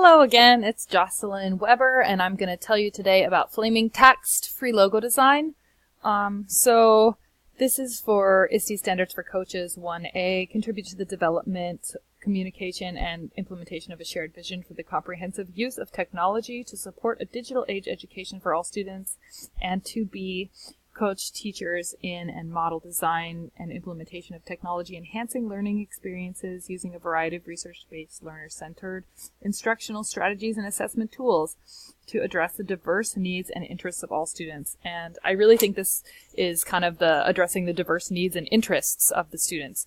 Hello again, it's Jocelyn Weber, and I'm going to tell you today about Flaming Text free logo design. So this is for ISTE Standards for Coaches 1A, contribute to the development, communication, and implementation of a shared vision for the comprehensive use of technology to support a digital age education for all students, and 2B, coach teachers in and model design and implementation of technology, enhancing learning experiences using a variety of research-based, learner-centered instructional strategies and assessment tools to address the diverse needs and interests of all students. And I really think this is kind of the addressing the diverse needs and interests of the students.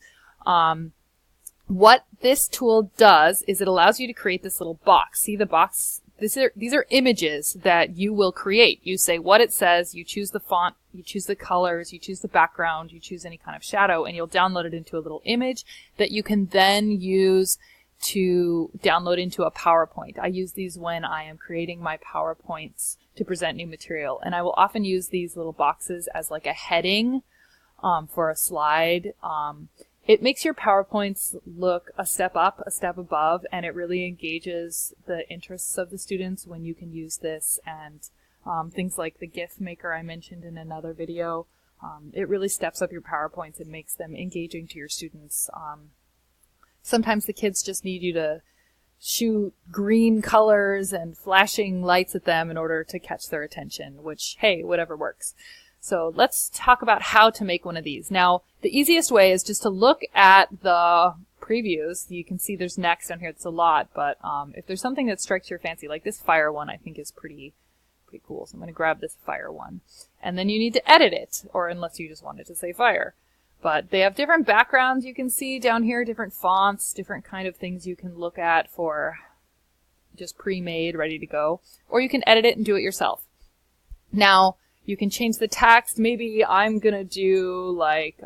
What this tool does is it allows you to create this little box. See the box? These are images that you will create. You say what it says, you choose the font, you choose the colors, you choose the background, you choose any kind of shadow, and you'll download it into a little image that you can then use to download into a PowerPoint. I use these when I am creating my PowerPoints to present new material, and I will often use these little boxes as like a heading for a slide. It makes your PowerPoints look a step up, a step above, and it really engages the interests of the students when you can use this. And things like the GIF maker I mentioned in another video, it really steps up your PowerPoints and makes them engaging to your students. Sometimes the kids just need you to shoot green colors and flashing lights at them in order to catch their attention, which, hey, whatever works. So let's talk about how to make one of these. Now, the easiest way is just to look at the previews. You can see there's next down here. It's a lot, but if there's something that strikes your fancy, like this fire one, I think is pretty cool. So I'm going to grab this fire one. And then you need to edit it, or unless you just wanted to say fire. But they have different backgrounds you can see down here, different fonts, different kind of things you can look at for just pre-made, ready to go. Or you can edit it and do it yourself. Now, you can change the text. Maybe I'm going to do like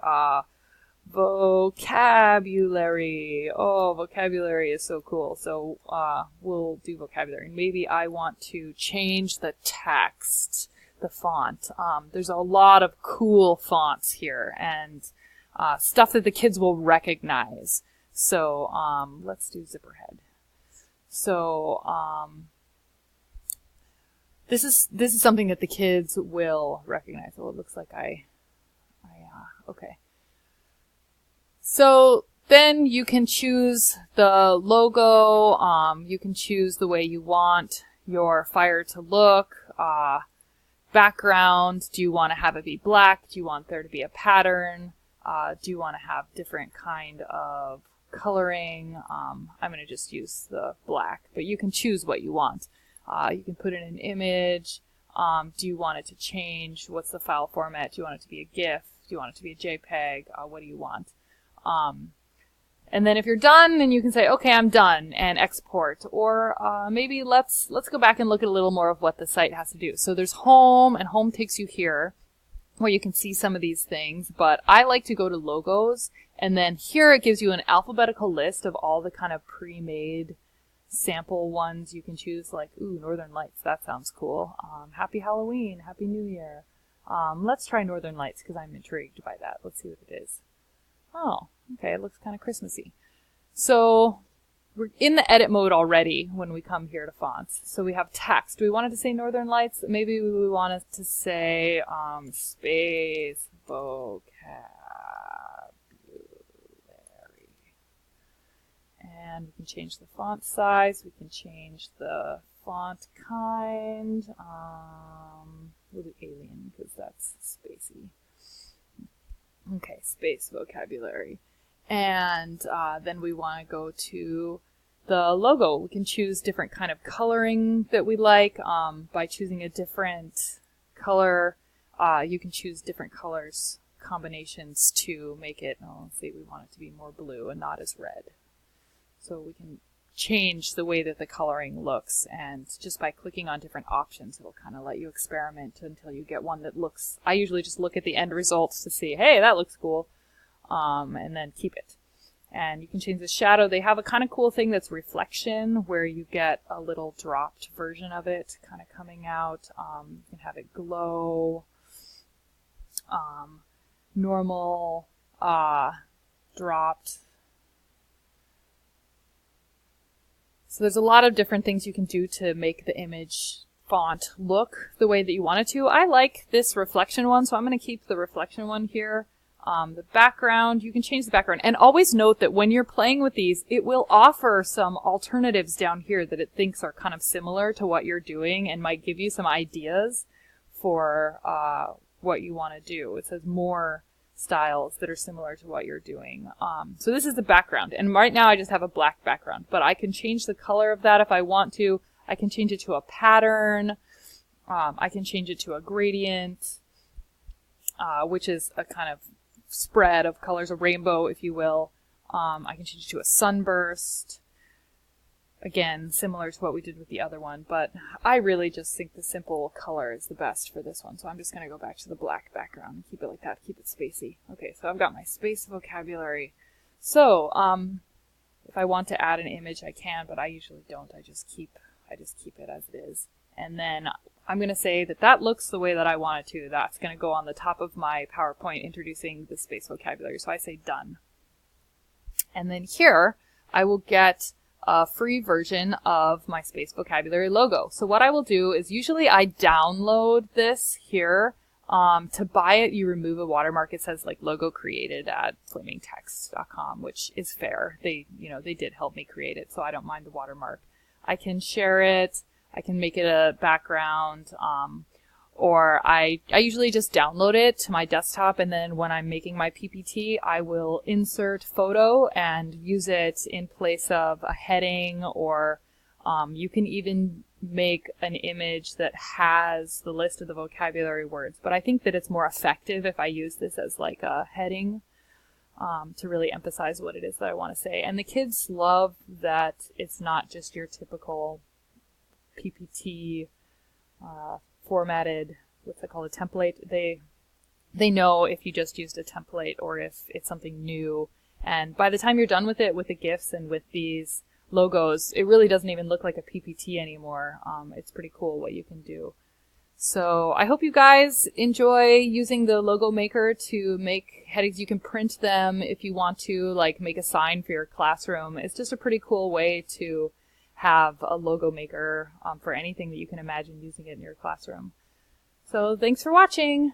vocabulary. Oh, vocabulary is so cool. So we'll do vocabulary. Maybe I want to change the text, the font. There's a lot of cool fonts here and stuff that the kids will recognize. So let's do Zipperhead. So This is something that the kids will recognize. Oh, it looks like okay. So then you can choose the logo. You can choose the way you want your fire to look. Background. Do you want to have it be black? Do you want there to be a pattern? Do you want to have different kind of coloring? I'm going to just use the black, but you can choose what you want. You can put in an image. Do you want it to change? What's the file format? Do you want it to be a GIF? Do you want it to be a JPEG? What do you want? And then if you're done, then you can say, okay, I'm done, and export. Or maybe let's go back and look at a little more of what the site has to do. So there's home, and home takes you here, where you can see some of these things. But I like to go to logos, and then here it gives you an alphabetical list of all the kind of pre-made sample ones you can choose, like, ooh, Northern Lights, that sounds cool. Happy Halloween, Happy New Year. Let's try Northern Lights because I'm intrigued by that. Let's see what it is. Oh, okay, it looks kind of Christmassy. So we're in the edit mode already when we come here to fonts. So we have text. Do we want it to say Northern Lights? Maybe we want it to say space vocabulary. And we can change the font size. We can change the font kind. We'll do alien because that's spacey. Okay, space vocabulary. And then we want to go to the logo. We can choose different kind of coloring that we like. By choosing a different color, you can choose different colors combinations to make it, let's say we want it to be more blue and not as red. So we can change the way that the coloring looks, and just by clicking on different options, it'll kind of let you experiment until you get one that looks, I usually just look at the end results to see, hey, that looks cool, and then keep it. And you can change the shadow. They have a kind of cool thing that's reflection, where you get a little dropped version of it kind of coming out. You can have it glow, normal, dropped. So there's a lot of different things you can do to make the image font look the way that you want it to. I like this reflection one, so I'm going to keep the reflection one here. The background, you can change the background. And always note that when you're playing with these, it will offer some alternatives down here that it thinks are kind of similar to what you're doing and might give you some ideas for what you want to do. It says more styles that are similar to what you're doing. So this is the background, and right now I just have a black background, but I can change the color of that if I want to. I can change it to a pattern. I can change it to a gradient, which is a kind of spread of colors, a rainbow, if you will. I can change it to a sunburst. Again, similar to what we did with the other one, but I really just think the simple color is the best for this one. So I'm just going to go back to the black background and keep it like that, keep it spacey. Okay, so I've got my space vocabulary. So, if I want to add an image, I can, but I usually don't. I just keep it as it is. And then I'm going to say that that looks the way that I want it to. That's going to go on the top of my PowerPoint introducing the space vocabulary. So I say done. And then here, I will get a free version of my space vocabulary logo. So what I will do is usually I download this here. To buy it, you remove a watermark. It says like logo created at flamingtext.com, which is fair. They did help me create it, so I don't mind the watermark. I can share it. I can make it a background. Or I usually just download it to my desktop, and then when I'm making my PPT, I will insert photo and use it in place of a heading, or you can even make an image that has the list of the vocabulary words. But I think that it's more effective if I use this as like a heading to really emphasize what it is that I want to say. And the kids love that it's not just your typical PPT formatted, what's it called, a template. They know if you just used a template or if it's something new. And by the time you're done with it, with the GIFs and with these logos, it really doesn't even look like a PPT anymore. It's pretty cool what you can do. So I hope you guys enjoy using the logo maker to make headings. You can print them if you want to, like make a sign for your classroom. It's just a pretty cool way to have a logo maker for anything that you can imagine using it in your classroom. So thanks for watching.